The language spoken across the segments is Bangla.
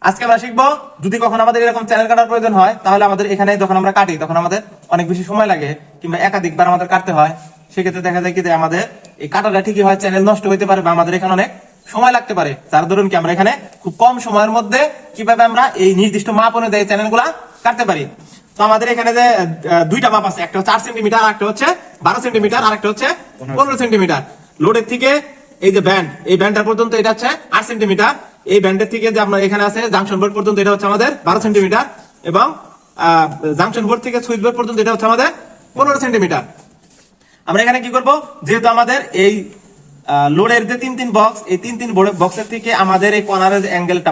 আজকে আমরা শিখবো যদি কখন আমাদের এরকম চ্যানেল কাটার প্রয়োজন হয়, তাহলে আমাদের এখানে যখন আমরা কাটি তখন আমাদের অনেক বেশি সময় লাগে, কিংবা একাধিকবার আমাদের কাটতে হয়। সেক্ষেত্রে দেখা যায় কি যে আমাদের এই কাটাটা ঠিকই হয়, চ্যানেল নষ্ট হইতে পারে বা আমাদের এখানে অনেক সময় লাগতে পারে। যার ধরুন কি আমরা এখানে খুব কম সময়ের মধ্যে কিভাবে আমরা এই নির্দিষ্ট মাপ অনুযায়ী চ্যানেলগুলা কাটতে পারি। তো আমাদের এখানে যে দুইটা মাপ আছে, একটা হচ্ছে 8 সেন্টিমিটার, আর একটা হচ্ছে 12 সেন্টিমিটার, আর একটা হচ্ছে 15 সেন্টিমিটার। লোডের থেকে এই যে ব্যান্ড, এই ব্যান্ডটার পর্যন্ত এটা হচ্ছে 8 সেন্টিমিটার। এই ব্যান্ডের থেকে যে আপনার এখানে আছে জাংশন বোর্ড পর্যন্ত এটা হচ্ছে আমাদের 12 সেন্টিমিটার, এবং জাংশন বোর্ড থেকে সুইচ বোর্ড পর্যন্ত এটা হচ্ছে আমাদের 15 সেন্টিমিটার। আমরা এখানে কি করব, যেহেতু আমাদের এই লোডের যে তিন বক্স, এই তিন বক্সের থেকে আমাদের এই কর্নারের অ্যাঙ্গেলটা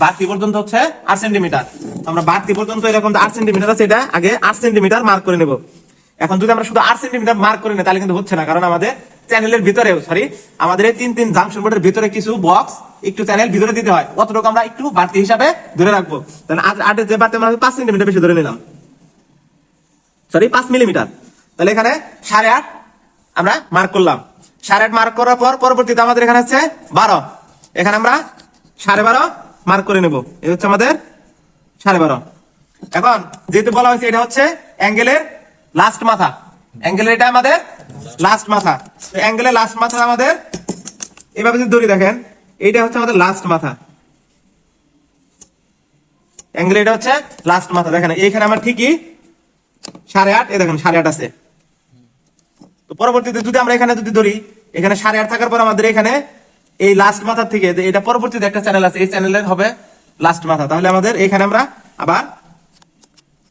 বাড়তি পর্যন্ত হচ্ছে 8 সেন্টিমিটার। আমরা বাড়তি পর্যন্ত এরকম 8 সেন্টিমিটার আছে, এটা আগে 8 সেন্টিমিটার মার্ক করে নেব। এখন যদি আমরা শুধু 8 সেন্টিমিটার মার্ক করে নিই তাহলে কিন্তু হচ্ছে না, কারণ আমাদের চ্যানেলের ভিতরে আমাদের এই তিন জাংশন বোর্ডের ভিতরে কিছু বক্স একটু চ্যানেল ভিতরে দিতে হয়, অতটুকু আমরা একটু বাড়তি হিসাবে ধরে রাখবো। তাহলে 8 যে বাড়তি আমরা 5 সেন্টিমিটার বেশি ধরে নিলাম, 5 মিলিমিটার। তাহলে এখানে 8.5 আমরা মার্ক করলাম। 8.5 মার্ক করার পর পরবর্তীতে আমাদের এখানে হচ্ছে 12, এখানে আমরা 12.5 মার্ক করে নেব। এই হচ্ছে আমাদের 12.5। এখন যেহেতু বলা হয়েছে এটা হচ্ছে অ্যাঙ্গেলের লাস্ট মাথা, অ্যাঙ্গেলের এটা আমাদের লাস্ট মাথা, অ্যাঙ্গেলের লাস্ট মাথা আমাদের এভাবে যদি ধরি, দেখেন এইটা হচ্ছে আমাদের লাস্ট মাথা, অ্যাঙ্গেল এটা হচ্ছে লাস্ট মাথা। দেখেন এইখানে আমার ঠিকই 8.5, এই দেখেন 8.5 আছে। তো পরবর্তীতে যদি আমরা এখানে যদি ধরি, এখানে 8.5 থাকার পর আমাদের এখানে এই লাস্ট মাথার থেকে এটা পরবর্তীতে একটা চ্যানেল আছে, এই চ্যানেলের হবে লাস্ট মাথা। তাহলে আমাদের এখানে আমরা আবার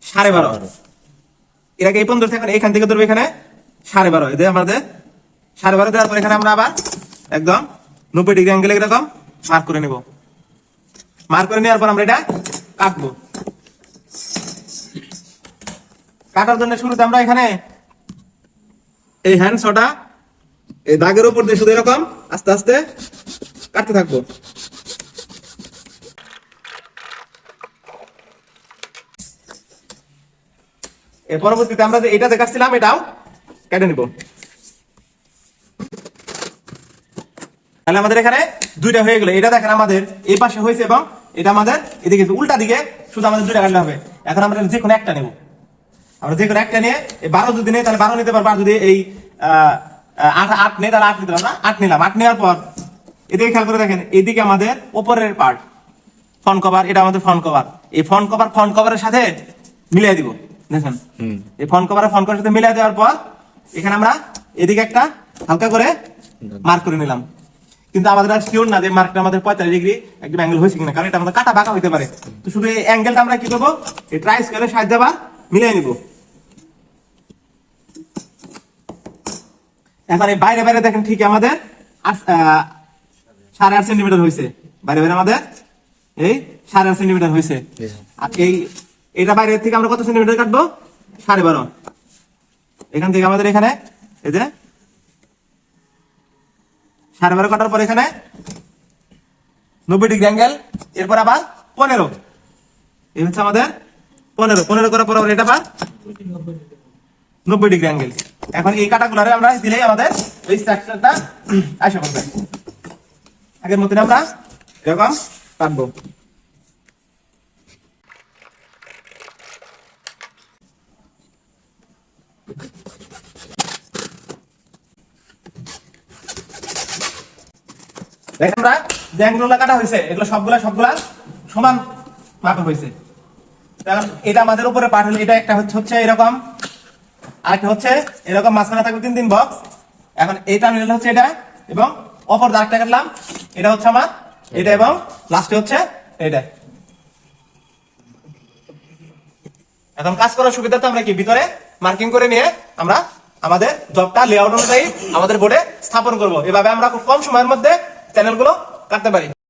12.5, এর আগে এই 15 থেকে এখান থেকে ধরবো, এখানে 12.5, এদের আমাদের 12.5 দেওয়ার পর এখানে আমরা আবার একদম 90 ডিগ্রি অ্যাঙ্গেলে এরকম মার্ক করে নেব। মার্ক করে নেওয়ার পর আমরা এটা কাটবো। কাটার জন্য শুরুতে আমরা এখানে এই হ্যান্ড শটা এই দাগের উপর দিয়ে শুধু এরকম আস্তে আস্তে কাটতে থাকবো। এর পরবর্তীতে আমরা যে এটা দেখাচ্ছিলাম এটাও কেটে নিব। তাহলে আমাদের এখানে দুইটা হয়ে গেল। এটা দেখেন আমাদের এই পাশে হয়েছে এবং এটা আমাদের এদিকে উল্টা দিকে, শুধু আমাদের দুইটা কাটলে হবে। এখন আমরা যে কোনো একটা নেব, আমরা যে কোনো একটা নিয়ে 12 যদি নেই তাহলে 12 নিতে পারবো, আর যদি এই 8 নেই তাহলে 8 নিতে পারবো না, 8 নিলাম। 8 নেওয়ার পর এদিকে খেয়াল করে দেখেন, এদিকে আমাদের উপরের পার্ট ফ্রন্ট কভার, এটা আমাদের ফ্রন্ট কভার। এই ফ্রন্ট কভারের সাথে মিলিয়ে দিব। দেখেন এই ফ্রন্ট কভারের সাথে মিলিয়ে দেওয়ার পর এখানে আমরা এদিকে একটা হালকা করে মার্ক করে নিলাম। কিন্তু আমাদের আর শিওর না যে মার্কটা আমাদের 45 ডিগ্রি একদম অ্যাঙ্গেল হয়েছে কিনা, কারণ এটা আমাদের কাটা বাঁকা হতে পারে। তো শুধু এই অ্যাঙ্গেলটা আমরা কি করবো, এই ট্রাই স্কেলের সাহায্যে আবার মিলিয়ে নিব। এখন এই বাইরে দেখেন ঠিক আমাদের 8.5 সেন্টিমিটার হয়েছে, বাইরে আমাদের এই 8.5 সেন্টিমিটার হয়েছে। আর এটা বাইরের থেকে আমরা কত সেন্টিমিটার কাটবো, 12.5। এখান থেকে আমাদের এখানে এই যে 12.5 কাটার পর এখানে 90 ডিগ্রি অ্যাঙ্গেল, এরপর আবার 15, এই হচ্ছে আমাদের 15 করার পর এটা আবার 90 ডিগ্রি অ্যাঙ্গেল। এখন এই কাটাগুলোরে আমরা দিলেই আমাদের এই স্ট্রাকচারটা আসে পড়বে। আগের মতন আমরা এরকম কাটবো। দেখেন আমরা যে অ্যাঙ্গেলগুলো কাটা হয়েছে এগুলো সবগুলা সমান মাপে হয়েছে। এটা আমাদের উপরে পার্ট হলো, এটা একটা হচ্ছে এরকম, আরেকটা হচ্ছে এরকম, মাঝখানে থাকবে তিন বক্স। এখন এই টার্মিনাল হচ্ছে এটা, এবং অপর আরেকটা কাটলাম, এটা হচ্ছে আমার এটা, এবং লাস্টে হচ্ছে এটা। এখন কাজ করার সুবিধাতে আমরা কি ভিতরে মার্কিং করে নিয়ে আমরা আমাদের জবটা লেআউট অনুযায়ী আমাদের বোর্ডে স্থাপন করব। এভাবে আমরা খুব কম সময়ের মধ্যে চ্যানেলগুলো কাটতে পারি।